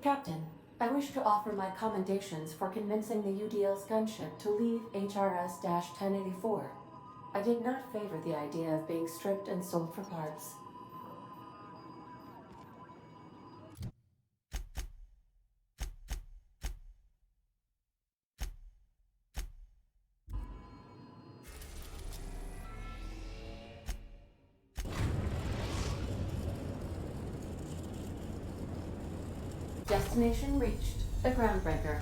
Captain, I wish to offer my commendations for convincing the UDL's gunship to leave HRS-1084. I did not favor the idea of being stripped and sold for parts. Destination reached. A groundbreaker.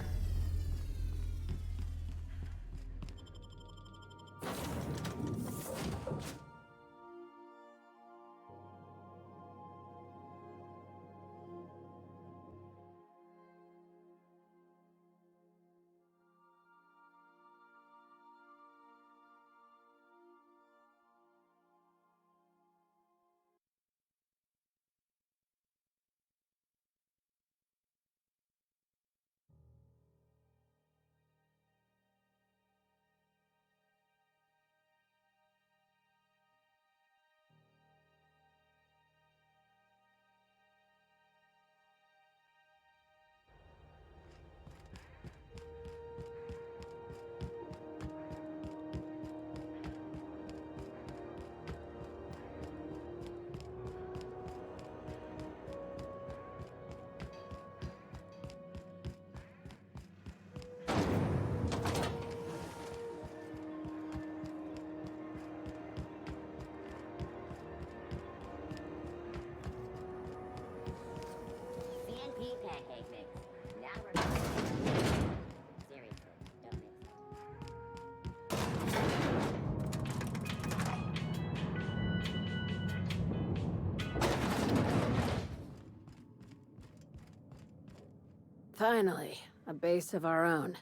Finally, a base of our own.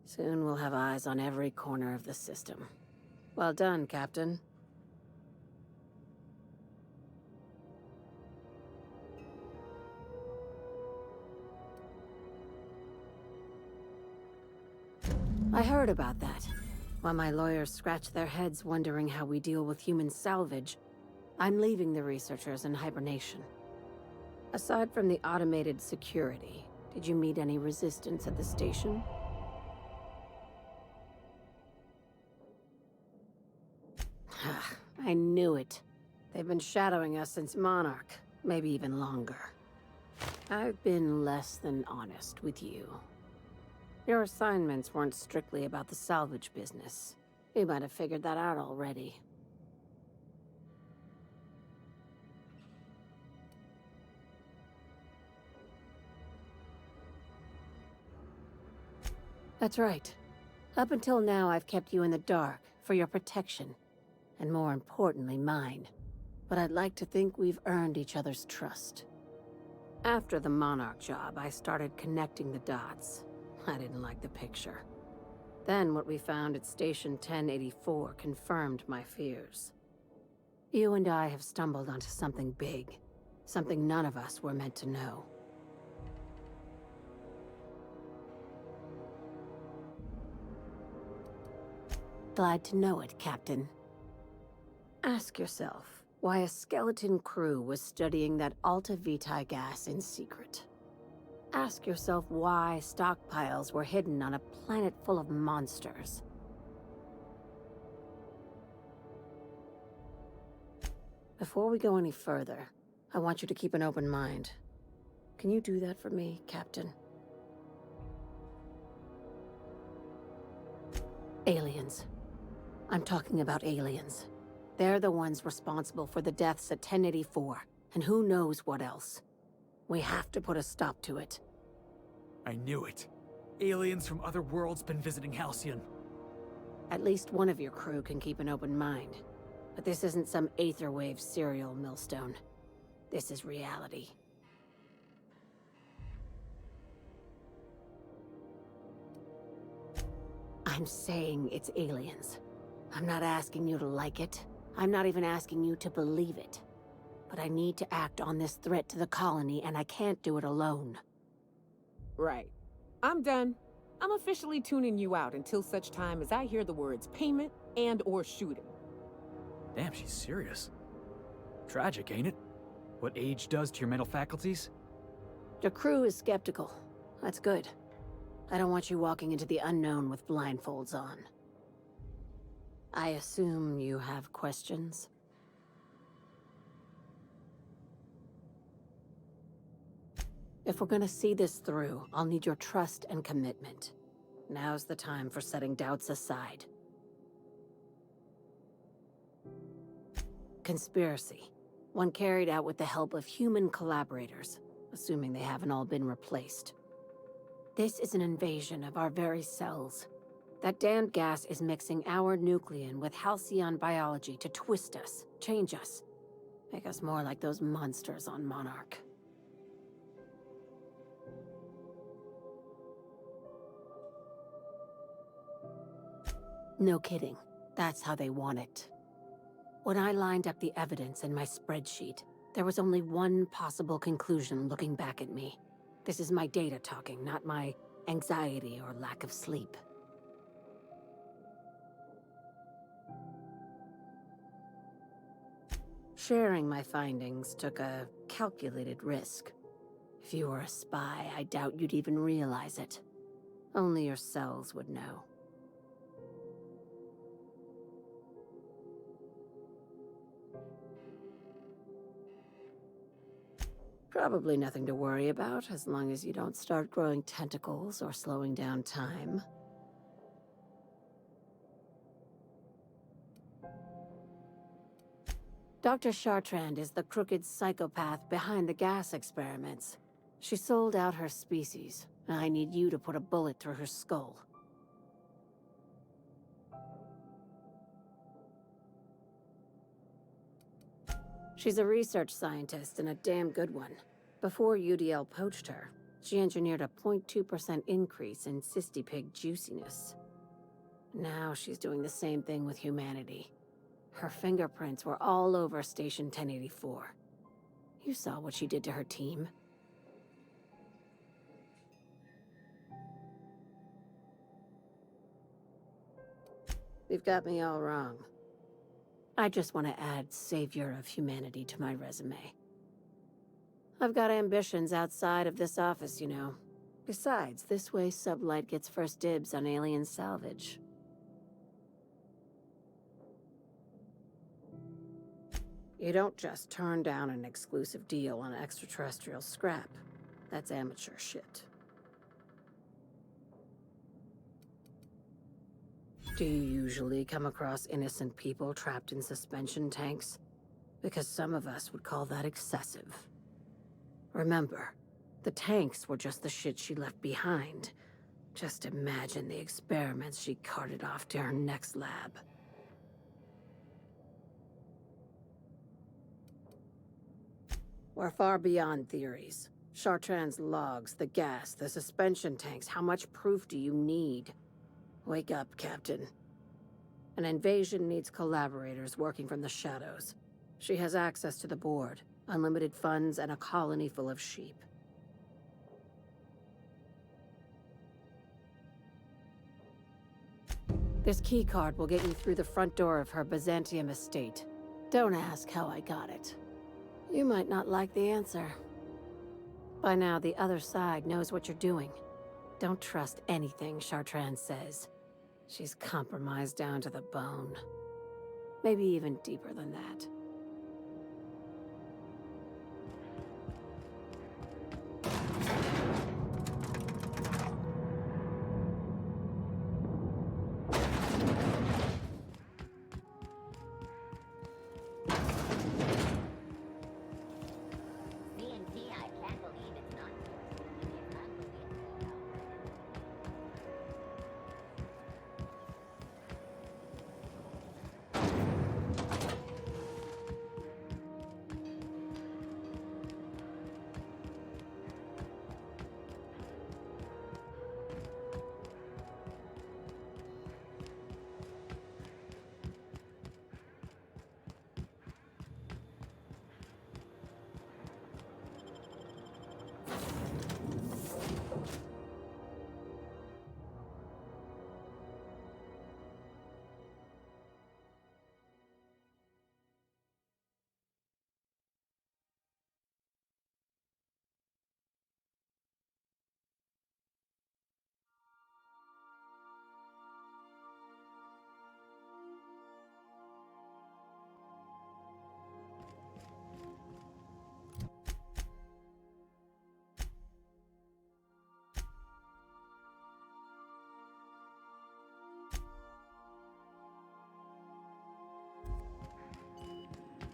Soon we'll have eyes on every corner of the system. Well done, Captain. I heard about that. While my lawyers scratch their heads wondering how we deal with human salvage, I'm leaving the researchers in hibernation. Aside from the automated security, did you meet any resistance at the station? I knew it. They've been shadowing us since Monarch, maybe even longer. I've been less than honest with you. Your assignments weren't strictly about the salvage business. You might have figured that out already. That's right. Up until now, I've kept you in the dark for your protection, and more importantly, mine. But I'd like to think we've earned each other's trust. After the Monarch job, I started connecting the dots. I didn't like the picture. Then what we found at Station 1084 confirmed my fears. You and I have stumbled onto something big. Something none of us were meant to know. Glad to know it, Captain. Ask yourself why a skeleton crew was studying that Alta Vitae gas in secret. Ask yourself why stockpiles were hidden on a planet full of monsters. Before we go any further, I want you to keep an open mind. Can you do that for me, Captain? Aliens. I'm talking about aliens. They're the ones responsible for the deaths at 1084, and who knows what else. We have to put a stop to it. I knew it. Aliens from other worlds been visiting Halcyon. At least one of your crew can keep an open mind. But this isn't some Aetherwave serial, Millstone. This is reality. I'm saying it's aliens. I'm not asking you to like it. I'm not even asking you to believe it. But I need to act on this threat to the colony, and I can't do it alone. Right. I'm done. I'm officially tuning you out until such time as I hear the words payment and/or shooting. Damn, she's serious. Tragic, ain't it? What age does to your mental faculties? The crew is skeptical. That's good. I don't want you walking into the unknown with blindfolds on. I assume you have questions? If we're gonna see this through, I'll need your trust and commitment. Now's the time for setting doubts aside. Conspiracy. One carried out with the help of human collaborators, assuming they haven't all been replaced. This is an invasion of our very cells. That damned gas is mixing our nucleon with halcyon biology to twist us, change us, make us more like those monsters on Monarch. No kidding. That's how they want it. When I lined up the evidence in my spreadsheet, there was only one possible conclusion looking back at me. This is my data talking, not my anxiety or lack of sleep. Sharing my findings took a calculated risk. If you were a spy, I doubt you'd even realize it. Only your cells would know. Probably nothing to worry about, as long as you don't start growing tentacles or slowing down time. Dr. Chartrand is the crooked psychopath behind the gas experiments. She sold out her species, and I need you to put a bullet through her skull. She's a research scientist and a damn good one. Before UDL poached her, She engineered a 0.2% increase in cystipig juiciness. Now she's doing the same thing with humanity. Her fingerprints were all over Station 1084. You saw what she did to her team. You've got me all wrong. I just want to add Savior of Humanity to my resume. I've got ambitions outside of this office, you know. Besides, this way Sublight gets first dibs on alien salvage. You don't just turn down an exclusive deal on extraterrestrial scrap. That's amateur shit. Do you usually come across innocent people trapped in suspension tanks? Because some of us would call that excessive. Remember, the tanks were just the shit she left behind. Just imagine the experiments she carted off to her next lab. We're far beyond theories. Chartrand's logs, the gas, the suspension tanks, how much proof do you need? Wake up, Captain. An invasion needs collaborators working from the shadows. She has access to the board, unlimited funds, and a colony full of sheep. This keycard will get you through the front door of her Byzantium estate. Don't ask how I got it. You might not like the answer. By now, the other side knows what you're doing. Don't trust anything Chartrand says. She's compromised down to the bone. Maybe even deeper than that.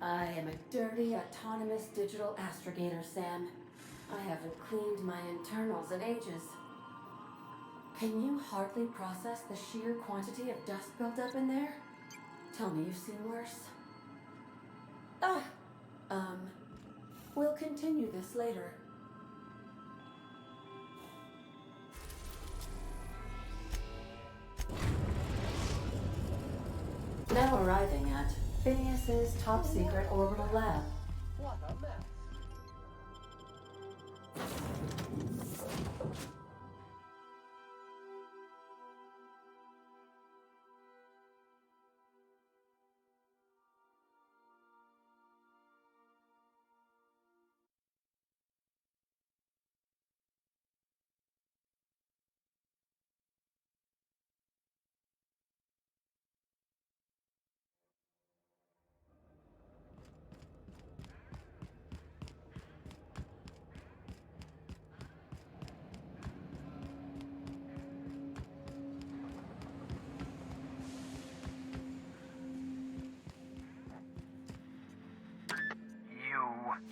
I am a dirty, autonomous digital astrogator, Sam. I haven't cleaned my internals in ages. Can you hardly process the sheer quantity of dust built up in there? Tell me you've seen worse. Ah! We'll continue this later. Now arriving at Phineas's top secret orbital lab. What a mess.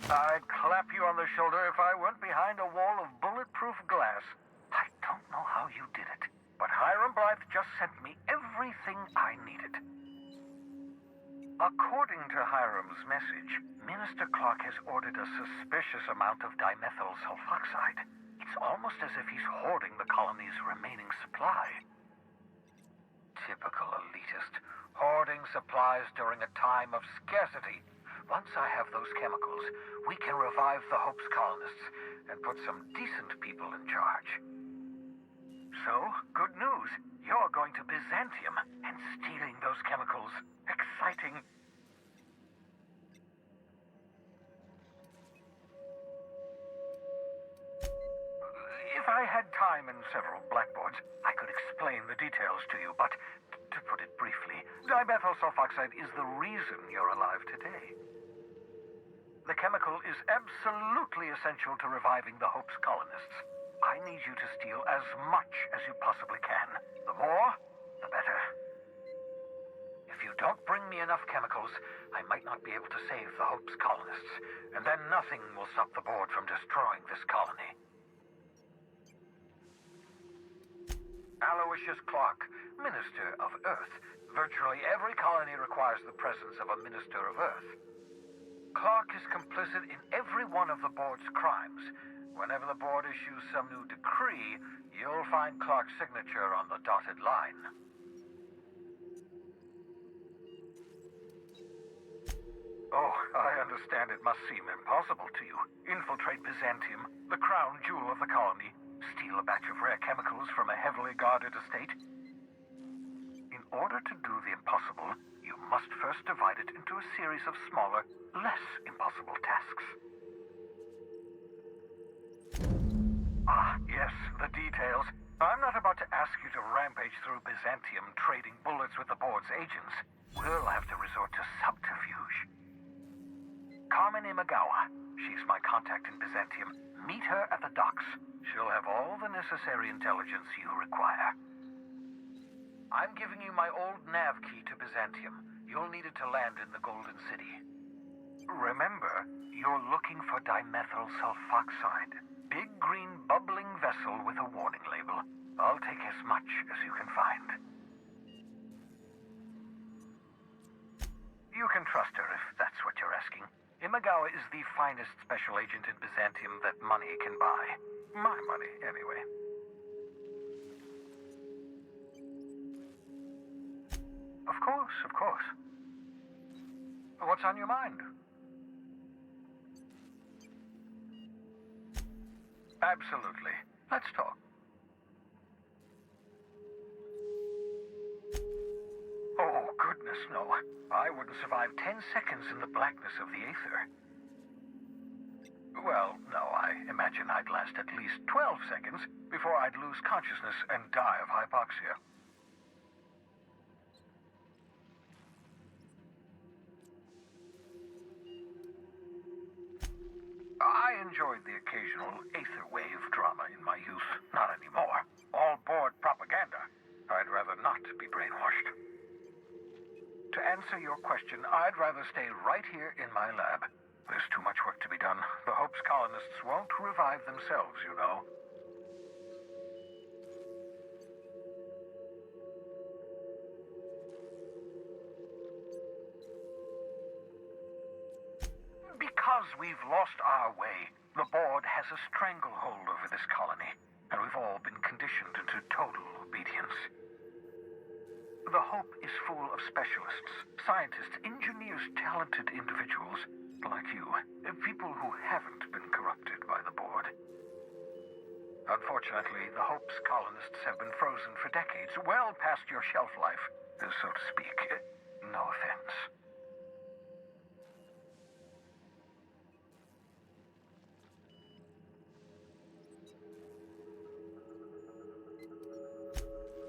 I'd clap you on the shoulder if I weren't behind a wall of bulletproof glass. I don't know how you did it, but Hiram Blythe just sent me everything I needed. According to Hiram's message, Minister Clark has ordered a suspicious amount of dimethyl sulfoxide. It's It's almost as if he's hoarding the colony's remaining supply. Typical elitist, hoarding supplies during a time of scarcity. Once I have those chemicals, we can revive the Hope's colonists and put some decent people in charge. So, good news. You're going to Byzantium, and stealing those chemicals. Exciting. If I had time and several blackboards, I could explain the details to you, but to put it briefly, dimethyl sulfoxide is the reason you're alive today. The chemical is absolutely essential to reviving the Hope's colonists. I need you to steal as much as you possibly can. The more, the better. If you don't bring me enough chemicals, I might not be able to save the Hope's colonists, and then nothing will stop the board from destroying this colony. Aloysius Clark, Minister of Earth. Virtually every colony requires the presence of a Minister of Earth. Clark is complicit in every one of the board's crimes. Whenever the board issues some new decree, you'll find Clark's signature on the dotted line. Oh, I understand it must seem impossible to you. Infiltrate Byzantium, the crown jewel of the colony, steal a batch of rare chemicals from a heavily guarded estate. In order to do the impossible, you must first divide it into a series of smaller, less impossible tasks. Ah, yes, the details. I'm not about to ask you to rampage through Byzantium trading bullets with the board's agents. We'll have to resort to subterfuge. Carmen Imagawa. She's my contact in Byzantium. Meet her at the docks. She'll have all the necessary intelligence you require. I'm giving you my old nav key to Byzantium. You'll need it to land in the Golden City. Remember, you're looking for dimethyl sulfoxide. Big green bubbling vessel with a warning label. I'll take as much as you can find. You can trust her if that's what you're asking. Imagawa is the finest special agent in Byzantium that money can buy. My money, anyway. Of course, of course. What's on your mind? Absolutely. Let's talk. Oh, goodness, no. I wouldn't survive 10 seconds in the blackness of the aether. Well, no, I imagine I'd last at least 12 seconds before I'd lose consciousness and die of hypoxia. I enjoyed the occasional aether wave drama in my youth. Not anymore. All board propaganda. I'd rather not be brainwashed. To answer your question, I'd rather stay right here in my lab. There's too much work to be done. The Hope's colonists won't revive themselves, you know. Because we've lost our way, the board has a stranglehold over this colony, and we've all been conditioned into total obedience. The Hope is full of specialists, scientists, engineers, talented individuals like you, people who haven't been corrupted by the board. Unfortunately, the Hope's colonists have been frozen for decades, well past your shelf life, so to speak. No offense.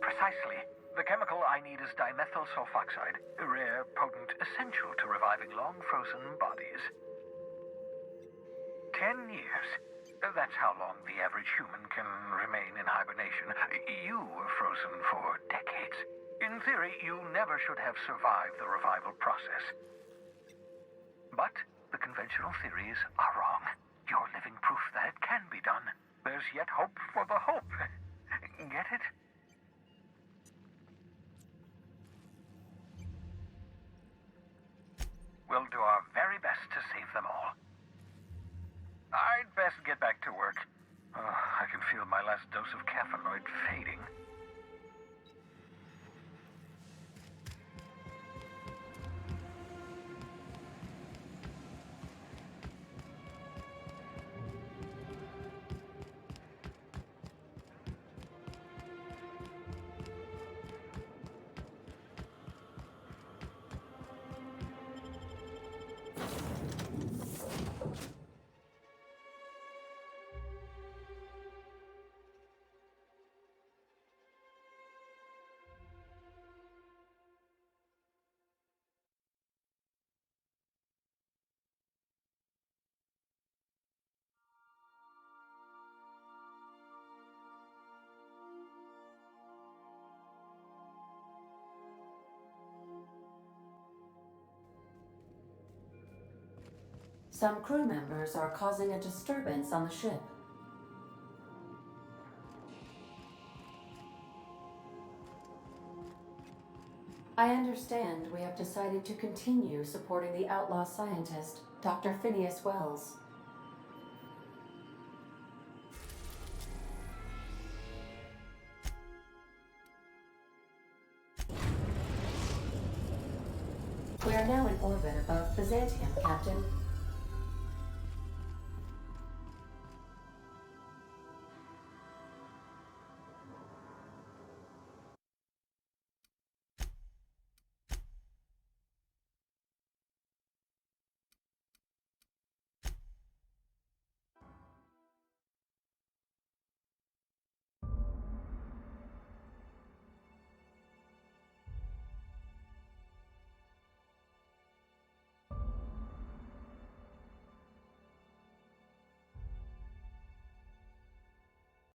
Precisely. The chemical I need is dimethyl sulfoxide, a rare, potent, essential to reviving long-frozen bodies. 10 years. That's how long the average human can remain in hibernation. You were frozen for decades. In theory, you never should have survived the revival process. But the conventional theories are wrong. You're living proof that it can be done. There's yet hope for the Hope. Get it? We'll do our very best to save them all. I'd best get back to work. I can dose of caffeinoid fading. Some crew members are causing a disturbance on the ship. I understand we have decided to continue supporting the outlaw scientist, Dr. Phineas Wells. We are now in orbit above Byzantium, Captain.